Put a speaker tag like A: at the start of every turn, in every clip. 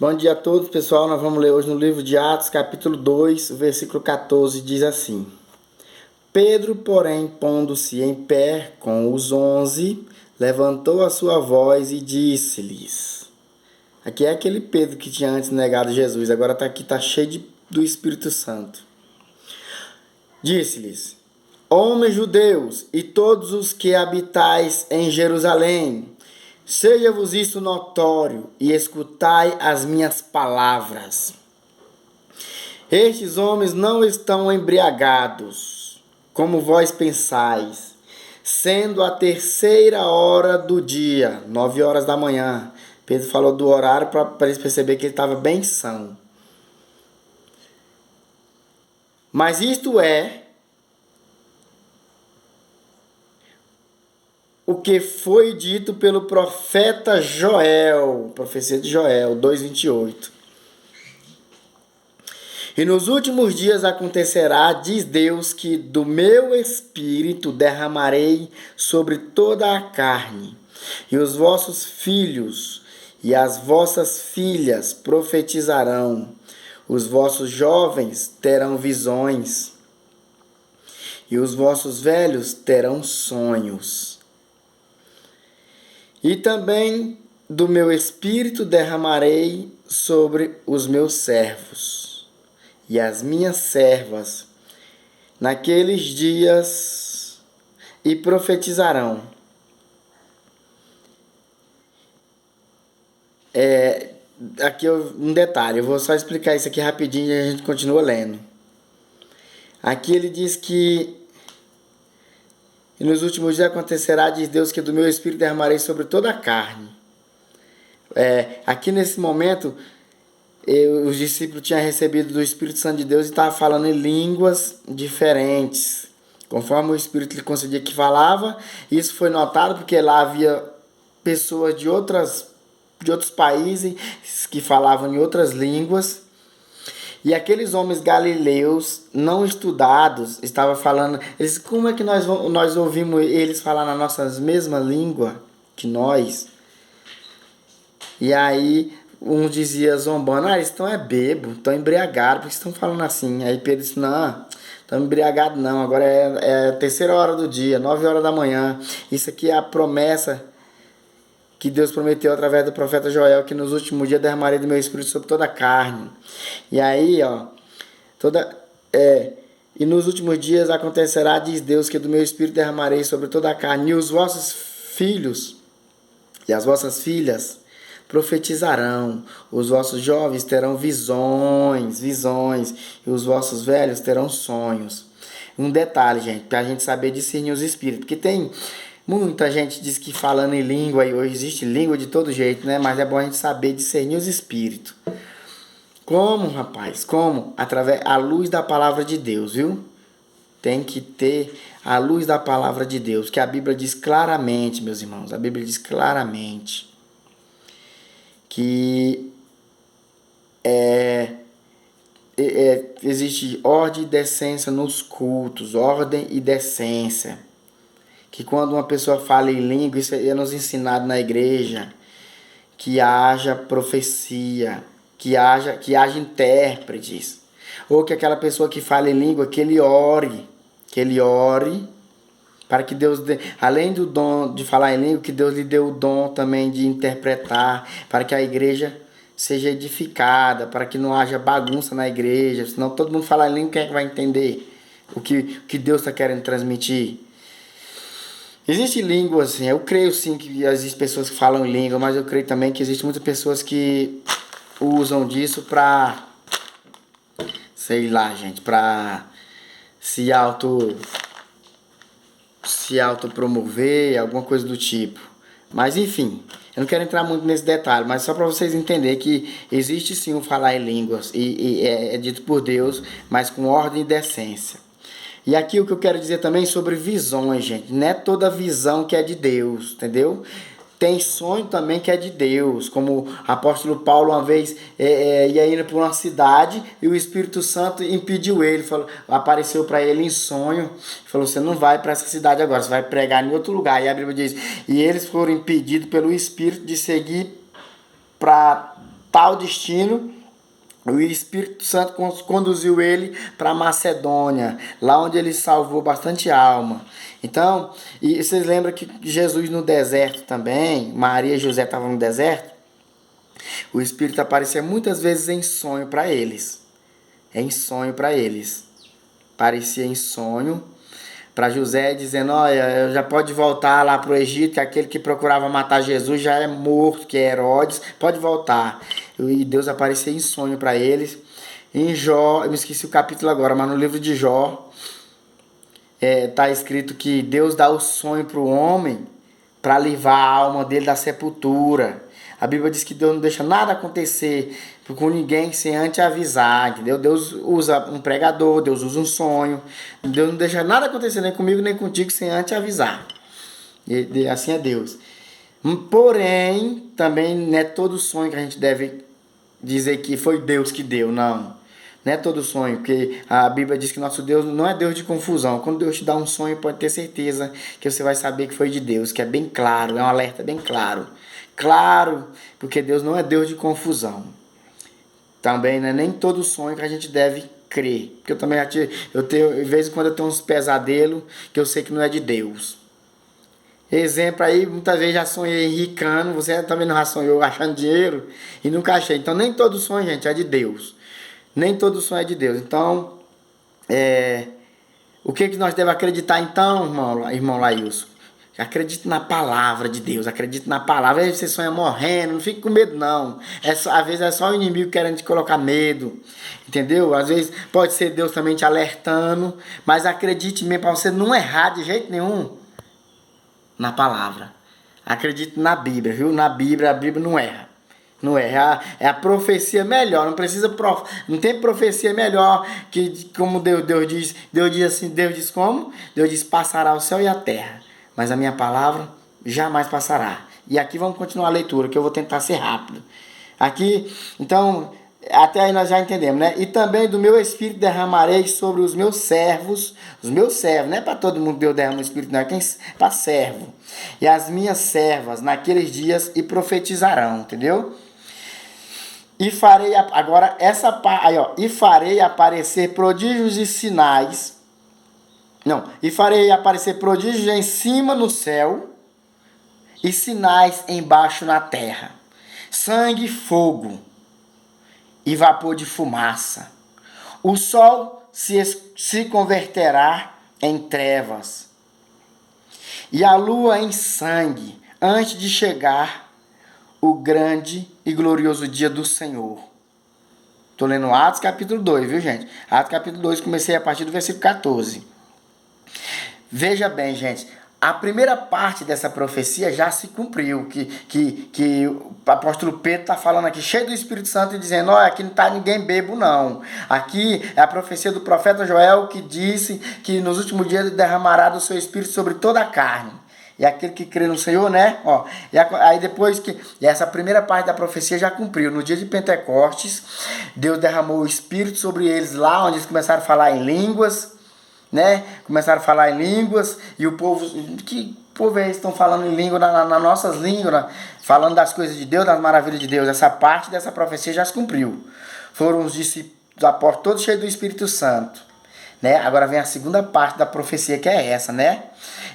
A: Bom dia a todos, pessoal. Nós vamos ler hoje no livro de Atos, capítulo 2, versículo 14, diz assim: Pedro, porém, pondo-se em pé com os 11, levantou a sua voz e disse-lhes. Aqui é aquele Pedro que tinha antes negado Jesus, agora está cheio do Espírito Santo. Disse-lhes: Homens judeus e todos os que habitais em Jerusalém, seja-vos isto notório e escutai as minhas palavras. Estes homens não estão embriagados, como vós pensais, sendo a 3ª hora do dia, 9 horas da manhã. Pedro falou do horário para eles perceberem que ele estava bem são. Mas isto é o que foi dito pelo profeta Joel, profecia de Joel 2:28. E nos últimos dias acontecerá, diz Deus, que do meu espírito derramarei sobre toda a carne, e os vossos filhos e as vossas filhas profetizarão, os vossos jovens terão visões, e os vossos velhos terão sonhos. E também do meu espírito derramarei sobre os meus servos e as minhas servas naqueles dias, e profetizarão. Aqui um detalhe, eu vou só explicar isso aqui rapidinho e a gente continua lendo. Aqui ele diz que e nos últimos dias acontecerá, diz Deus, que do meu espírito derramarei sobre toda a carne. Aqui nesse momento, os discípulos tinham recebido do Espírito Santo de Deus e estavam falando em línguas diferentes, conforme o Espírito lhe concedia que falava. Isso foi notado porque lá havia pessoas de outros países que falavam em outras línguas. E aqueles homens galileus não estudados estavam falando, eles, como é que nós ouvimos eles falar na nossa mesma língua que nós? E aí um dizia zombando, eles estão bêbados, estão embriagados, porque estão falando assim. Aí Pedro disse, não, estão embriagados não, agora é a 3ª hora do dia, 9 horas da manhã. Isso aqui é a promessa que Deus prometeu através do profeta Joel, que nos últimos dias derramarei do meu espírito sobre toda a carne. E aí, e nos últimos dias acontecerá, diz Deus, que do meu espírito derramarei sobre toda a carne, e os vossos filhos e as vossas filhas profetizarão, os vossos jovens terão visões, e os vossos velhos terão sonhos. Um detalhe, gente, para a gente saber discernir os espíritos, porque tem muita gente diz que falando em língua, e hoje existe língua de todo jeito, né? Mas é bom a gente saber discernir os espíritos. Como, rapaz? Como? Através a luz da palavra de Deus, viu? Tem que ter a luz da palavra de Deus, que a Bíblia diz claramente, meus irmãos, a Bíblia diz claramente que existe ordem e decência nos cultos, ordem e decência. Que quando uma pessoa fala em língua, isso é nos ensinado na igreja, que haja profecia, que haja intérpretes, ou que aquela pessoa que fala em língua, que ele ore, para que Deus dê, além do dom de falar em língua, que Deus lhe dê o dom também de interpretar, para que a igreja seja edificada, para que não haja bagunça na igreja, senão todo mundo falar em língua, quem é que vai entender o que Deus está querendo transmitir? Existe língua, assim, eu creio sim que existem pessoas que falam em língua, mas eu creio também que existem muitas pessoas que usam disso pra, sei lá, gente, pra se autopromover, alguma coisa do tipo. Mas enfim, eu não quero entrar muito nesse detalhe, mas só para vocês entenderem que existe sim o falar em línguas e é dito por Deus, mas com ordem e decência. E aqui o que eu quero dizer também sobre visões, gente. Não é toda visão que é de Deus, entendeu? Tem sonho também que é de Deus. Como o apóstolo Paulo uma vez ia indo para uma cidade e o Espírito Santo impediu ele. Apareceu para ele em sonho. Falou, você não vai para essa cidade agora, você vai pregar em outro lugar. E a Bíblia diz, e eles foram impedidos pelo Espírito de seguir para tal destino, o Espírito Santo conduziu ele para Macedônia, lá onde ele salvou bastante alma. Então, e vocês lembram que Jesus no deserto também, Maria e José estavam no deserto? O Espírito aparecia muitas vezes em sonho para eles. Em sonho para eles. Parecia em sonho para José, dizendo: olha, já pode voltar lá para o Egito, que aquele que procurava matar Jesus já é morto, que é Herodes, pode voltar. E Deus aparecia em sonho para eles. Em Jó, eu me esqueci o capítulo agora, mas no livro de Jó, está escrito que Deus dá o sonho para o homem para livrar a alma dele da sepultura. A Bíblia diz que Deus não deixa nada acontecer com ninguém sem antes avisar, entendeu? Deus usa um pregador, Deus usa um sonho. Deus não deixa nada acontecer nem comigo nem contigo sem antes avisar. E assim é Deus. Porém, também não é todo sonho que a gente deve dizer que foi Deus que deu, não. Não é todo sonho, porque a Bíblia diz que nosso Deus não é Deus de confusão. Quando Deus te dá um sonho, pode ter certeza que você vai saber que foi de Deus, que é bem claro, é um alerta bem claro. Claro, porque Deus não é Deus de confusão. Também não é nem todo sonho que a gente deve crer. Porque eu também eu tenho, de vez em quando eu tenho uns pesadelos que eu sei que não é de Deus. Exemplo aí, muitas vezes já sonhei enricando, você também não já sonhou achando dinheiro e nunca achei. Então nem todo sonho, gente, é de Deus. Nem todo sonho é de Deus. Então, o que nós devemos acreditar então, irmão Laílson? Acredite na palavra de Deus, acredite na palavra. Aí você sonha morrendo, não fique com medo não. Às vezes é só o inimigo querendo te colocar medo, entendeu? Às vezes pode ser Deus também te alertando, mas acredite mesmo para você não errar de jeito nenhum na palavra. Acredite na Bíblia, viu? Na Bíblia, a Bíblia não erra. Não erra. É a profecia melhor. Não precisa não tem profecia melhor que como Deus diz. Deus diz assim, Deus diz como? Deus diz: passará o céu e a terra, mas a minha palavra jamais passará. E aqui vamos continuar a leitura, que eu vou tentar ser rápido. Aqui, então, até aí nós já entendemos, né? E também do meu espírito derramarei sobre os meus servos, não é para todo mundo Deus derrama o espírito, não é para servo. E as minhas servas naqueles dias e profetizarão, entendeu? E farei, agora essa parte, aí ó, e farei aparecer prodígios e sinais. Não, e farei aparecer prodígios em cima no céu e sinais embaixo na terra. Sangue, fogo e vapor de fumaça. O sol se converterá em trevas e a lua em sangue antes de chegar o grande e glorioso dia do Senhor. Estou lendo Atos capítulo 2, viu gente? Atos capítulo 2, comecei a partir do versículo 14. Veja bem, gente, a primeira parte dessa profecia já se cumpriu, que o apóstolo Pedro está falando aqui, cheio do Espírito Santo, e dizendo: olha, aqui não está ninguém bebo, não. Aqui é a profecia do profeta Joel, que disse que nos últimos dias ele derramará do seu Espírito sobre toda a carne. E aquele que crê no Senhor, né? Ó, aí depois que essa primeira parte da profecia já cumpriu. No dia de Pentecostes, Deus derramou o Espírito sobre eles lá, onde eles começaram a falar em línguas, né? Começaram a falar em línguas, e o povo, que povo é esse? Estão falando em língua, nas nossas línguas, falando das coisas de Deus, das maravilhas de Deus. Essa parte dessa profecia já se cumpriu. Foram os discípulos do apóstolo todos cheios do Espírito Santo, né? Agora vem a segunda parte da profecia, que é essa, né?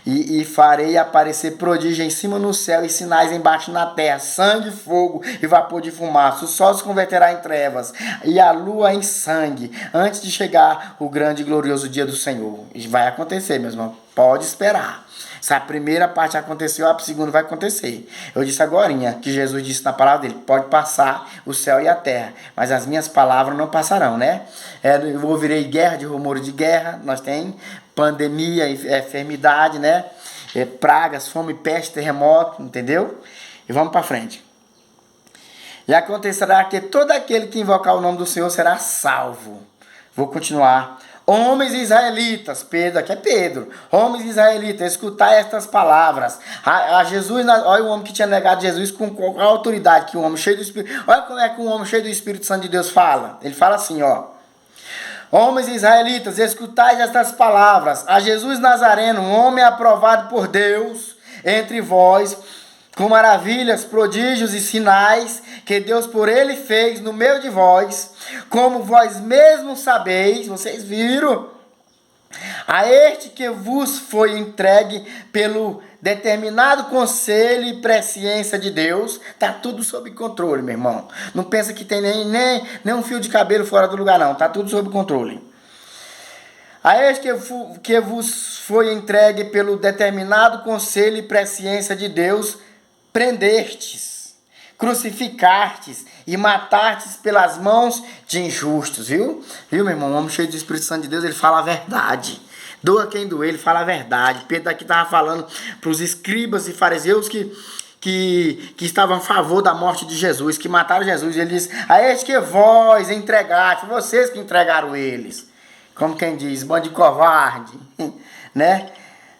A: E farei aparecer prodígio em cima no céu e sinais embaixo na terra, sangue, fogo e vapor de fumaça. O sol se converterá em trevas e a lua em sangue, antes de chegar o grande e glorioso dia do Senhor. Isso vai acontecer, meus irmãos. Pode esperar. Se a primeira parte aconteceu, a segunda vai acontecer. Eu disse agorinha, que Jesus disse na palavra dele: pode passar o céu e a terra, mas as minhas palavras não passarão, né? Eu ouvirei guerra, de rumores de guerra. Nós tem pandemia, enfermidade, né? Pragas, fome, peste, terremoto, entendeu? E vamos para frente. E acontecerá que todo aquele que invocar o nome do Senhor será salvo. Vou continuar. Homens israelitas, Pedro, aqui é Pedro. Homens israelitas, escutai estas palavras. A Jesus, olha o homem que tinha negado Jesus com a autoridade que o homem cheio do Espírito. Olha como é que um homem cheio do Espírito Santo de Deus fala. Ele fala assim, ó. Homens israelitas, escutai estas palavras. A Jesus Nazareno, um homem aprovado por Deus entre vós, com maravilhas, prodígios e sinais que Deus por ele fez no meio de vós, como vós mesmos sabeis, vocês viram, a este que vos foi entregue pelo determinado conselho e presciência de Deus, tá tudo sob controle, meu irmão. Não pensa que tem nem um fio de cabelo fora do lugar, não. Tá tudo sob controle. A este que vos foi entregue pelo determinado conselho e presciência de Deus, prendestes, crucificastes e matastes pelas mãos de injustos, viu? Viu, meu irmão? O homem cheio do Espírito Santo de Deus, ele fala a verdade. Doa quem doer, ele fala a verdade. Pedro aqui estava falando para os escribas e fariseus que estavam a favor da morte de Jesus, que mataram Jesus. Ele diz, a este que vós entregaste, vocês que entregaram eles. Como quem diz, bando de covarde, né?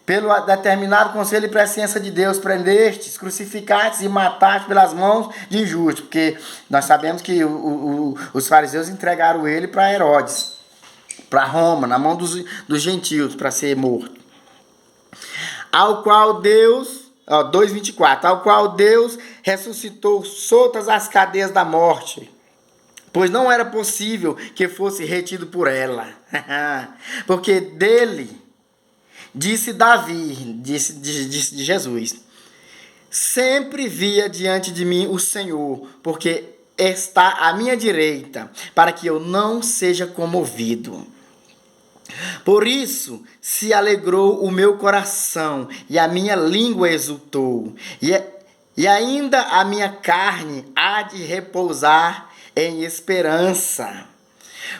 A: Pelo determinado conselho e presciência de Deus, prendestes, crucificastes e matastes pelas mãos de injustos. Porque nós sabemos que os fariseus entregaram ele para Herodes, para Roma, na mão dos gentios, para ser morto. Ao qual Deus, 2:24, ao qual Deus ressuscitou soltas as cadeias da morte, pois não era possível que fosse retido por ela. Porque dele, disse Davi, disse de Jesus, sempre via diante de mim o Senhor, porque está à minha direita, para que eu não seja comovido. Por isso se alegrou o meu coração, e a minha língua exultou, e ainda a minha carne há de repousar em esperança,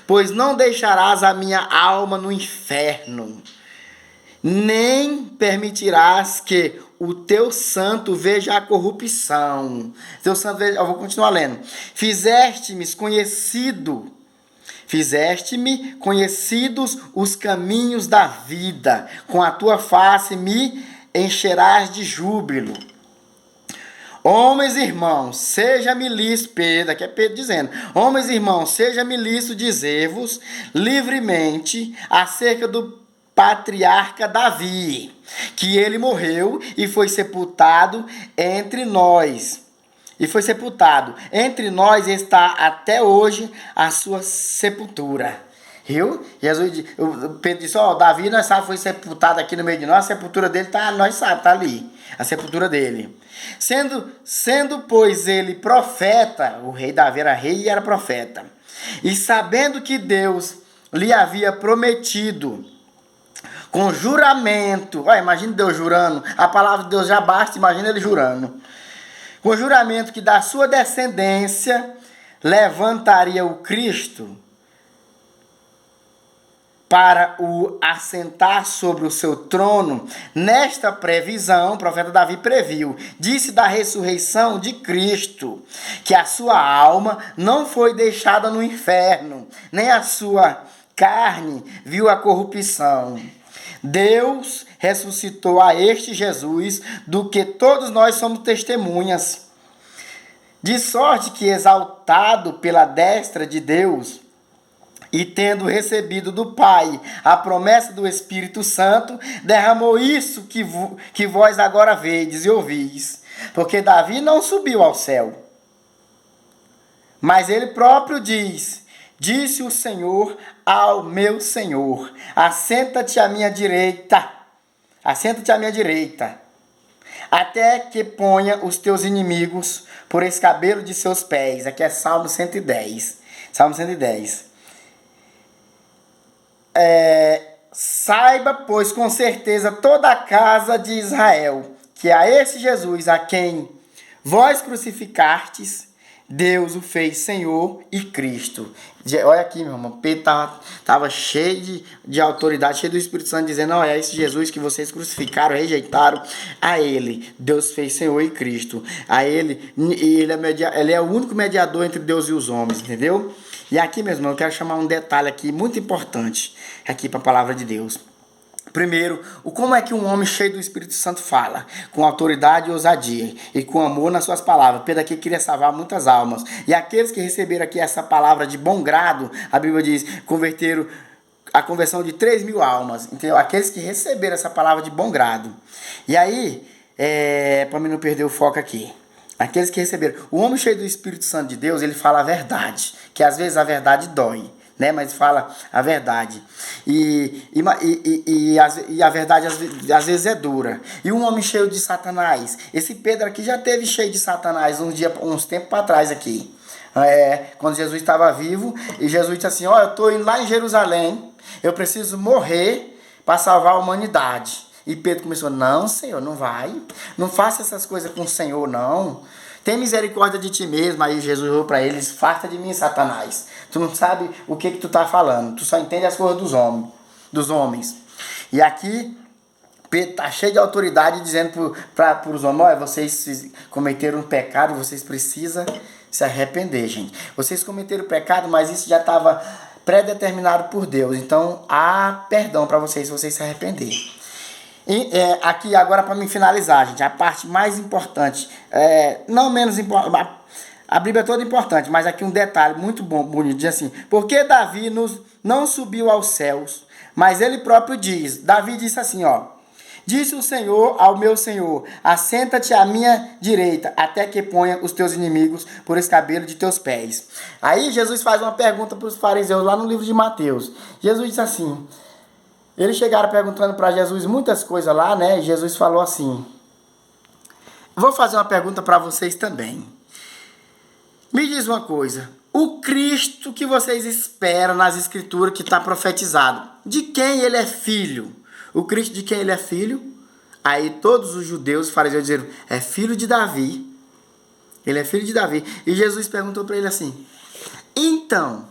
A: pois não deixarás a minha alma no inferno, nem permitirás que o teu santo veja a corrupção. Teu santo veja, eu vou continuar lendo. Fizeste-me conhecidos os caminhos da vida, com a tua face me encherás de júbilo. Homens e irmãos, seja-me lícito, Pedro, aqui é Pedro dizendo, homens e irmãos, seja-me lícito dizer-vos livremente acerca do patriarca Davi, que ele morreu e foi sepultado entre nós. Entre nós está até hoje a sua sepultura. Viu? Pedro disse, Davi, nós sabemos, foi sepultado aqui no meio de nós, a sepultura dele nós sabemos, está ali. A sepultura dele. Sendo, pois, ele profeta, o rei Davi era rei e era profeta, e sabendo que Deus lhe havia prometido com juramento, imagina Deus jurando, a palavra de Deus já basta, imagina ele jurando, com juramento que da sua descendência levantaria o Cristo para o assentar sobre o seu trono. Nesta previsão, o profeta Davi previu, disse da ressurreição de Cristo, que a sua alma não foi deixada no inferno, nem a sua carne viu a corrupção. Deus ressuscitou a este Jesus, do que todos nós somos testemunhas. De sorte que, exaltado pela destra de Deus, e tendo recebido do Pai a promessa do Espírito Santo, derramou isso que vós agora vedes e ouvis. Porque Davi não subiu ao céu, mas ele próprio disse o Senhor ao meu Senhor, assenta-te à minha direita, até que ponha os teus inimigos por escabelo de seus pés. Aqui é Salmo 110. Salmo 110. Saiba, pois, com certeza toda a casa de Israel, que a esse Jesus, a quem vós crucificastes, Deus o fez Senhor e Cristo. Olha aqui, meu irmão, Pedro estava cheio de autoridade, cheio do Espírito Santo, dizendo, olha, esse Jesus que vocês crucificaram, rejeitaram, a ele, Deus fez Senhor e Cristo. A ele é o único mediador entre Deus e os homens, entendeu? E aqui, meu irmão, eu quero chamar um detalhe aqui muito importante, aqui para a palavra de Deus. Primeiro, como é que um homem cheio do Espírito Santo fala? Com autoridade e ousadia, e com amor nas suas palavras. Pedro aqui queria salvar muitas almas. E aqueles que receberam aqui essa palavra de bom grado, a Bíblia diz, converteram a conversão de 3.000 almas. Entendeu? Aqueles que receberam essa palavra de bom grado. E aí, para mim não perder o foco aqui. Aqueles que receberam. O homem cheio do Espírito Santo de Deus, ele fala a verdade. Que às vezes a verdade dói, né? Mas fala a verdade. E a verdade às vezes é dura. E um homem cheio de Satanás. Esse Pedro aqui já teve cheio de Satanás uns tempos para trás aqui. Quando Jesus estava vivo. E Jesus disse assim, eu estou indo lá em Jerusalém. Eu preciso morrer para salvar a humanidade. E Pedro começou, não, Senhor, não vai. Não faça essas coisas com o Senhor, não. Tem misericórdia de ti mesmo. Aí Jesus falou para eles, farta de mim, Satanás. Tu não sabe o que tu tá falando. Tu só entende as coisas dos homens. E aqui, Pedro tá cheio de autoridade, dizendo para os homens, vocês cometeram um pecado, vocês precisam se arrepender, gente. Vocês cometeram pecado, mas isso já estava pré-determinado por Deus. Então, há perdão para vocês se vocês se arrependerem. E aqui agora para me finalizar, gente, a parte mais importante, não menos importante, a Bíblia é toda importante, mas aqui um detalhe muito bom, bonito, diz assim, porque Davi não subiu aos céus, mas ele próprio diz, Davi disse assim, disse o Senhor ao meu Senhor, assenta-te à minha direita, até que ponha os teus inimigos por escabelo de teus pés. Aí Jesus faz uma pergunta para os fariseus lá no livro de Mateus. Jesus disse assim, eles chegaram perguntando para Jesus muitas coisas lá, né? E Jesus falou assim, vou fazer uma pergunta para vocês também. Me diz uma coisa, o Cristo que vocês esperam nas escrituras que está profetizado, de quem ele é filho? O Cristo de quem ele é filho? Aí todos os judeus e fariseus disseram, é filho de Davi. Ele é filho de Davi. E Jesus perguntou para ele assim, então,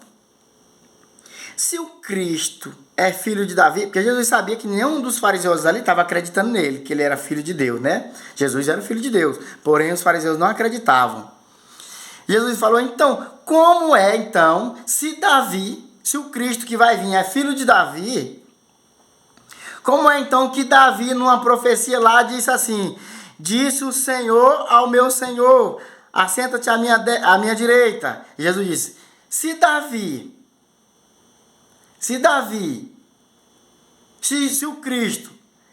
A: se o Cristo é filho de Davi, porque Jesus sabia que nenhum dos fariseus ali estava acreditando nele, que ele era filho de Deus, né? Jesus era filho de Deus, porém os fariseus não acreditavam. Jesus falou, então, como é então, se o Cristo que vai vir é filho de Davi, como é então que Davi, numa profecia lá, disse assim, disse o Senhor ao meu Senhor, assenta-te à minha direita. E Jesus disse, se o Cristo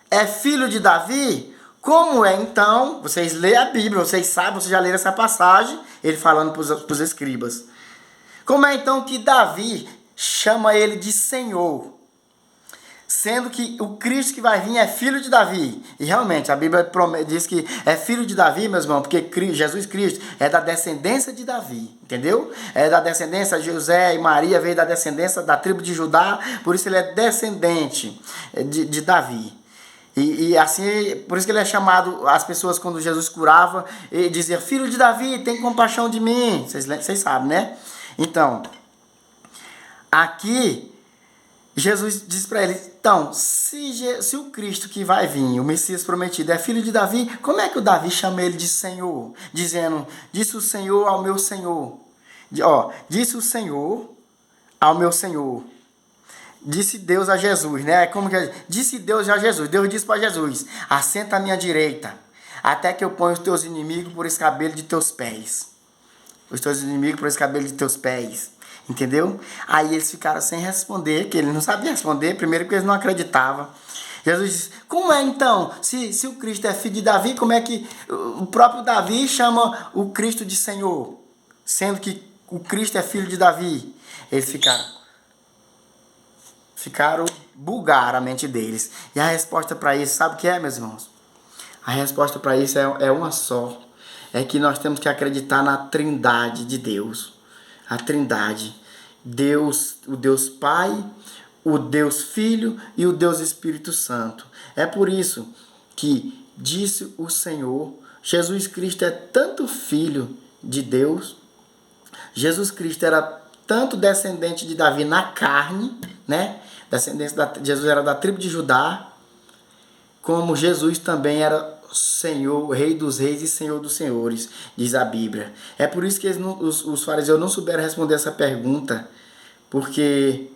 A: é filho de Davi, como é então, vocês lêem a Bíblia, vocês sabem, vocês já leram essa passagem, ele falando para os escribas. Como é então que Davi chama ele de Senhor? Sendo que o Cristo que vai vir é filho de Davi. E realmente, a Bíblia diz que é filho de Davi, meus irmãos, porque Jesus Cristo é da descendência de Davi, entendeu? É da descendência de José e Maria, veio da descendência da tribo de Judá, por isso ele é descendente de Davi. E assim, por isso que ele é chamado, as pessoas quando Jesus curava, ele dizia, filho de Davi, tem compaixão de mim. Vocês sabem, né? Então, aqui, Jesus diz para ele, então, se o Cristo que vai vir, o Messias prometido, é filho de Davi, como é que o Davi chama ele de Senhor? Dizendo, disse o Senhor ao meu Senhor. Disse o Senhor ao meu Senhor. Disse Deus a Jesus, né? Como que é? Disse Deus a Jesus. Deus disse para Jesus, assenta à minha direita, até que eu ponha os teus inimigos por escabelo de teus pés. Os teus inimigos por escabelo de teus pés. Entendeu? Aí eles ficaram sem responder, que ele não sabia responder, primeiro porque eles não acreditavam. Jesus disse, como é então, se o Cristo é filho de Davi, como é que o próprio Davi chama o Cristo de Senhor? Sendo que o Cristo é filho de Davi. Eles bugaram a mente deles. E a resposta para isso, sabe o que é, meus irmãos? A resposta para isso é uma só. É que nós temos que acreditar na trindade de Deus. A trindade. Deus, o Deus Pai, o Deus Filho e o Deus Espírito Santo. É por isso que disse o Senhor, Jesus Cristo é tanto filho de Deus, Jesus Cristo era tanto descendente de Davi na carne, né? Jesus era da tribo de Judá, como Jesus também era Senhor, Rei dos Reis e Senhor dos Senhores, diz a Bíblia. É por isso que os fariseus não souberam responder essa pergunta, porque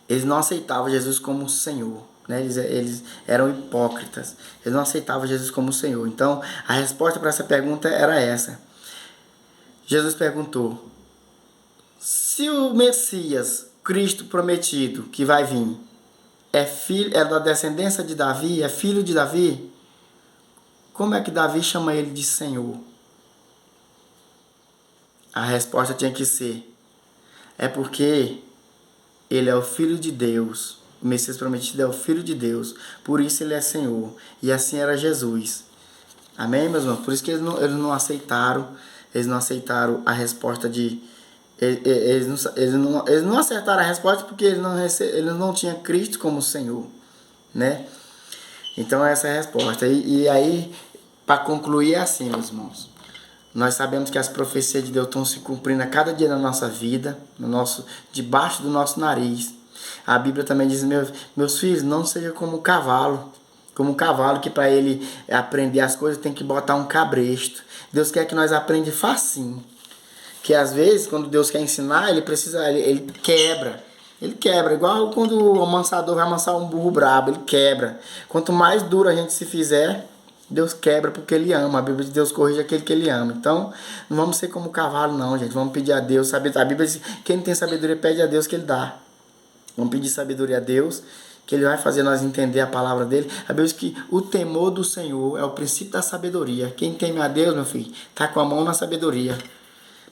A: eles não aceitavam Jesus como Senhor, né? Eles eram hipócritas, eles não aceitavam Jesus como Senhor. Então, a resposta para essa pergunta era essa. Jesus perguntou, se o Messias, Cristo prometido, que vai vir, é da descendência de Davi, é filho de Davi, como é que Davi chama ele de Senhor? A resposta tinha que ser: é porque ele é o Filho de Deus. O Messias prometido é o Filho de Deus. Por isso ele é Senhor. E assim era Jesus. Amém, meus irmãos? Por isso que eles não aceitaram. Eles não aceitaram a resposta de... Eles não acertaram a resposta porque eles não tinham Cristo como Senhor, né? Então essa é a resposta. E aí, para concluir, é assim, meus irmãos. Nós sabemos que as profecias de Deus estão se cumprindo a cada dia na nossa vida, debaixo do nosso nariz. A Bíblia também diz: meus filhos, não seja como um cavalo. Como um cavalo que para ele aprender as coisas tem que botar um cabresto. Deus quer que nós aprendamos facinho. Que às vezes, quando Deus quer ensinar, ele quebra. Ele quebra, igual quando o amansador vai amansar um burro brabo, ele quebra. Quanto mais duro a gente se fizer, Deus quebra porque Ele ama. A Bíblia diz que Deus corrige aquele que Ele ama. Então, não vamos ser como cavalo não, gente. Vamos pedir a Deus sabedoria. A Bíblia diz que quem tem sabedoria pede a Deus que Ele dá. Vamos pedir sabedoria a Deus, que Ele vai fazer nós entender a palavra dEle. A Bíblia diz que o temor do Senhor é o princípio da sabedoria. Quem teme a Deus, meu filho, está com a mão na sabedoria.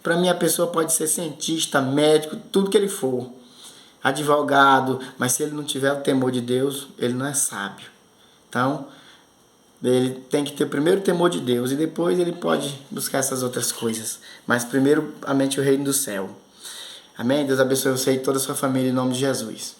A: Para mim, a pessoa pode ser cientista, médico, tudo que ele for, advogado, mas se ele não tiver o temor de Deus, ele não é sábio. Então, ele tem que ter primeiro o temor de Deus e depois ele pode buscar essas outras coisas. Mas primeiro, a mente, o reino do céu. Amém? Deus abençoe você e toda a sua família em nome de Jesus.